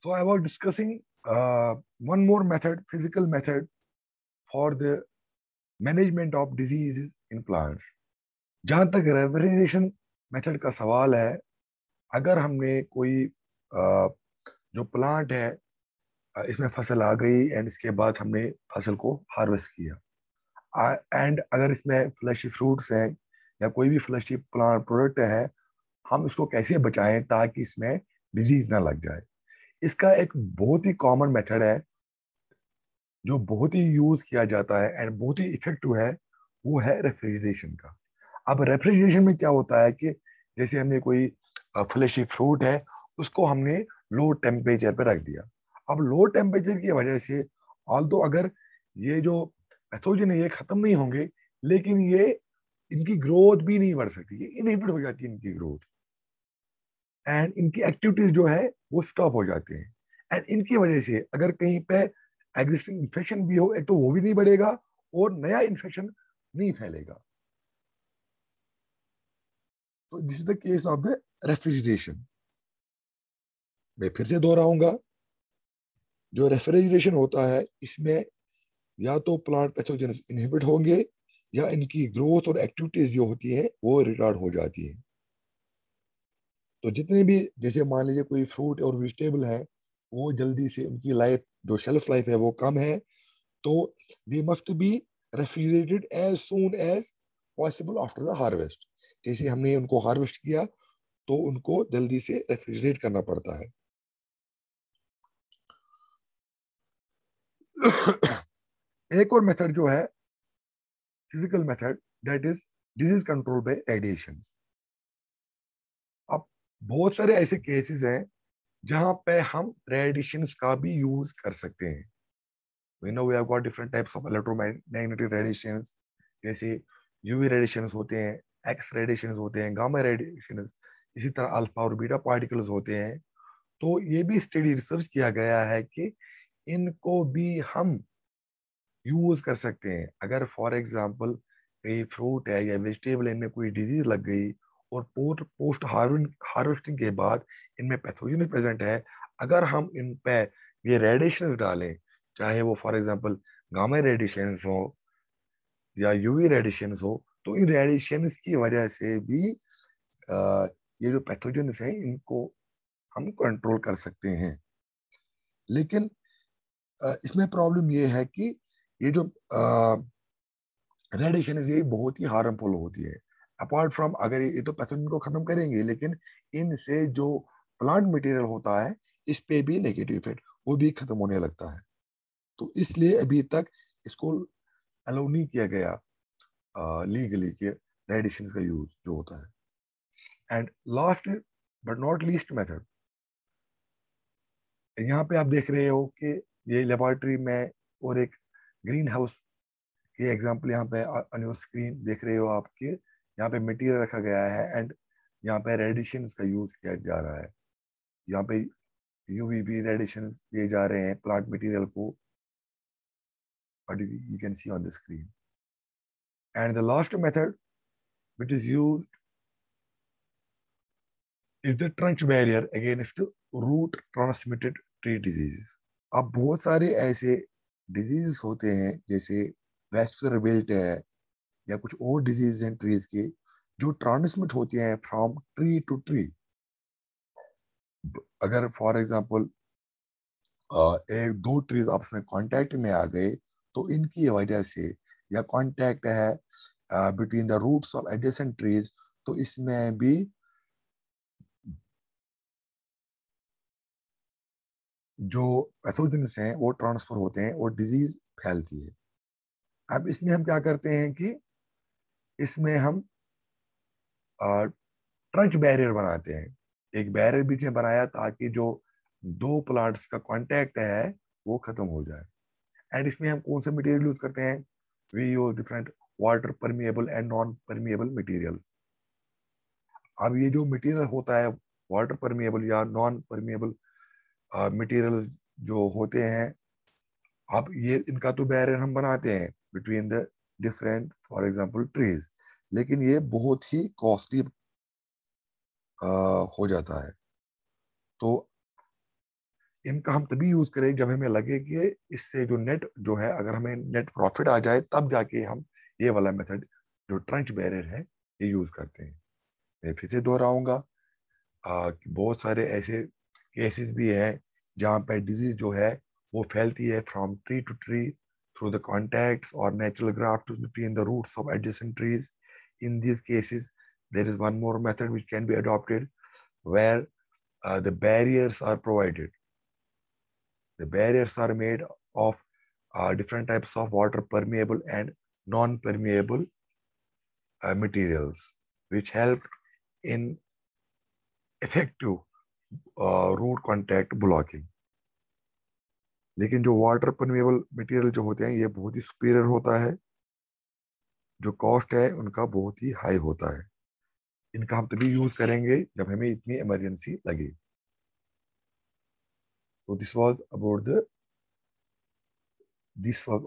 So I was discussing one more method, physical method for the management of diseases in plants. जहां तक refrigeration method का सवाल है, अगर हमने कोई जो प्लांट है इसमें फसल आ गई एंड इसके बाद हमने फसल को हार्वेस्ट किया एंड अगर इसमें फ्लशी फ्रूट्स हैं या कोई भी फ्लशी प्लांट प्रोडक्ट है, हम इसको कैसे बचाएं ताकि इसमें डिजीज ना लग जाए। इसका एक बहुत ही कॉमन मेथड है जो बहुत ही यूज किया जाता है एंड बहुत ही इफेक्टिव है, वो है रेफ्रिजरेशन का। अब रेफ्रिजरेशन में क्या होता है कि जैसे हमने कोई फ्लैशी फ्रूट है, उसको हमने लो टेम्परेचर पे रख दिया। अब लो टेम्परेचर की वजह से ऑल्दो अगर ये जो पैथोजन है ये खत्म नहीं होंगे, लेकिन ये इनकी ग्रोथ भी नहीं बढ़ सकती, ये इनहिबिट हो जाती है इनकी ग्रोथ एंड इनकी एक्टिविटीज जो है वो स्टॉप हो जाती हैं। एंड इनकी वजह से अगर कहीं पे एग्जिस्टिंग इन्फेक्शन भी हो, एक तो वो भी नहीं बढ़ेगा और नया इन्फेक्शन नहीं फैलेगा। तो this is the case of the refrigeration. मैं फिर से दोहराऊंगा, जो रेफ्रिजरेशन होता है इसमें या तो प्लांट पैथोजन इनहिबिट होंगे या इनकी ग्रोथ और एक्टिविटीज जो होती है वो रिटार्ड हो जाती है। तो जितने भी जैसे मान लीजिए कोई फ्रूट और वेजिटेबल है, वो जल्दी से उनकी लाइफ जो शेल्फ लाइफ है वो कम है, तो they must be refrigerated as soon as possible after the harvest. जैसे हमने उनको हार्वेस्ट किया तो उनको जल्दी से रेफ्रिजरेट करना पड़ता है। एक और मेथड जो है physical method, that is disease control by radiation. अब बहुत सारे ऐसे केसेस हैं जहां पे हम रेडिएशंस का भी यूज कर सकते हैं। we know we have got different types of electromagnetic radiations, जैसे यूवी रेडिएशंस होते हैं, एक्स रेडिएशंस होते हैं, गामा रेडिएशंस, इसी तरह अल्फा और बीटा पार्टिकल्स होते हैं। तो ये भी स्टडी रिसर्च किया गया है कि इनको भी हम यूज कर सकते हैं। अगर फॉर एग्जांपल कई फ्रूट है या वेजिटेबल इनमें कोई डिजीज लग गई और पोस्ट हार्वेस्टिंग के बाद इनमें पैथोजन प्रेजेंट है, अगर हम इन पे ये रेडिएशन डालें, चाहे वो फॉर एग्जांपल गामा रेडिएशन हो या यूवी रेडिएशन हो, तो इन रेडिएशन की वजह से भी ये जो पैथोजन हैं इनको हम कंट्रोल कर सकते हैं। लेकिन इसमें प्रॉब्लम ये है कि ये जो रेडिएशन है ये बहुत ही हार्मफुल होती है। अपार्ट फ्रॉम अगर ये तो पैथोजन को खत्म करेंगे, लेकिन इनसे जो प्लांट मटेरियल होता है इस पे भी नेगेटिव इफेक्ट वो भी खत्म होने लगता है। तो इसलिए अभी तक इसको अलाउ नहीं किया गया लीगली के रेडिएशन का यूज जो होता है। And last but not least method, यहाँ पे आप देख रहे हो कि ये लेबोरेटरी में और एक ग्रीन हाउस ये एग्जांपल यहाँ पे ऑन योर स्क्रीन देख रहे हो आपके, यहाँ पे मटेरियल रखा गया है एंड यहाँ पे रेडिएशन का यूज किया जा रहा है। यहाँ पे यूवीबी रेडिएशन दिए जा रहे हैं प्लांट मटेरियल को, you can see on the screen. And the last method which is used is the trench barrier against root transmitted tree diseases. अब बहुत सारे ऐसे डिजीज होते हैं जैसे वेस्कुलर विल्ट है या कुछ और डिजीज हैं ट्रीज के जो ट्रांसमिट होती हैं फ्रॉम ट्री टू ट्री। अगर फॉर एग्जांपल एक दो ट्रीज आपस में कांटेक्ट में आ गए तो इनकी वजह से, या कांटेक्ट है between the roots of adjacent trees, तो इसमें भी जो पैथोजेंस हैं वो ट्रांसफर होते हैं और डिजीज फैलती है। अब इसमें हम क्या करते हैं कि इसमें हम ट्रंच बैरियर बनाते हैं। एक बैरियर बीच में बनाया ताकि जो दो प्लांट्स का कांटेक्ट है वो खत्म हो जाए। एंड इसमें हम कौन सा मटेरियल यूज करते हैं? We use different water permeable and non permeable materials. अब ये जो मटेरियल होता है वाटर परमिएबल या नॉन परमिएबल मटेरियल जो होते हैं, अब ये इनका तो बैरियर हम बनाते हैं between the different for example trees, लेकिन ये बहुत ही कॉस्टली हो जाता है। तो इनका हम तभी यूज करें जब हमें लगे कि इससे जो नेट जो है, अगर हमें नेट प्रॉफिट आ जाए तब जाके हम ये वाला मेथड जो ट्रेंच बैरियर है ये यूज करते हैं। मैं फिर से दोहराऊंगा कि बहुत सारे ऐसे केसेस भी हैं जहाँ पे डिजीज जो है वो फैलती है from tree to tree through the contacts और natural graft between the roots of adjacent trees. In these cases, there is one more method which can be adopted where the barriers are provided. The barriers are made of different types of water permeable and non-permeable materials, which help in effective root contact blocking. लेकिन जो water permeable material जो होते हैं ये बहुत ही superior होता है, जो कॉस्ट है उनका बहुत ही हाई होता है। इनका हम तभी यूज करेंगे जब हमें इतनी इमरजेंसी लगे। तो this was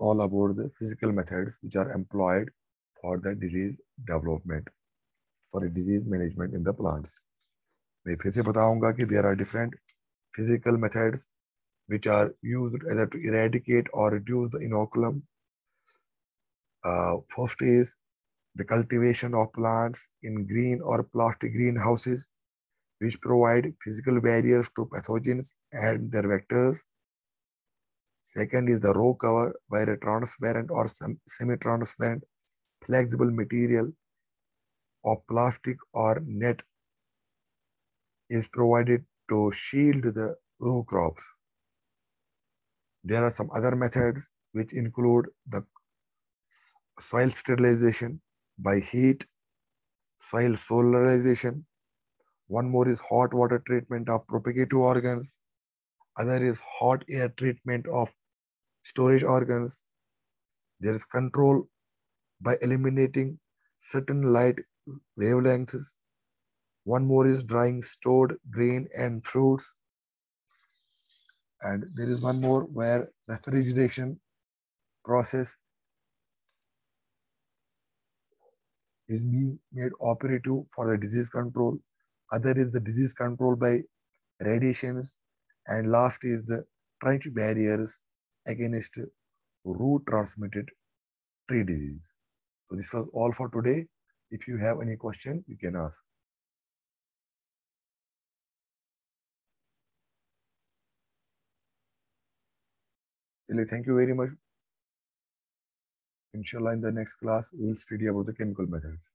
all about the physical methods which are employed for the disease development, for disease management in the plants. मैं फिर से बताऊंगा कि there are different physical methods which are used either to eradicate or reduce the inoculum. First is the cultivation of plants in green or plastic greenhouses, which provide physical barriers to pathogens and their vectors. Second is the row cover, where a transparent or semi-transparent flexible material of plastic or net is provided to shield the row crops. There are some other methods which include the soil sterilization by heat, soil solarization. One more is hot water treatment of propagative organs. Other is hot air treatment of storage organs. There is control by eliminating certain light wavelengths. One more is drying stored grain and fruits. And there is one more where refrigeration process is being made operative for the disease control. Other is the disease control by radiations. And last is the trench barriers against root transmitted tree disease. So this was all for today. If you have any question, you can ask. Really, thank you very much. Inshallah, in the next class, we will study about the chemical methods.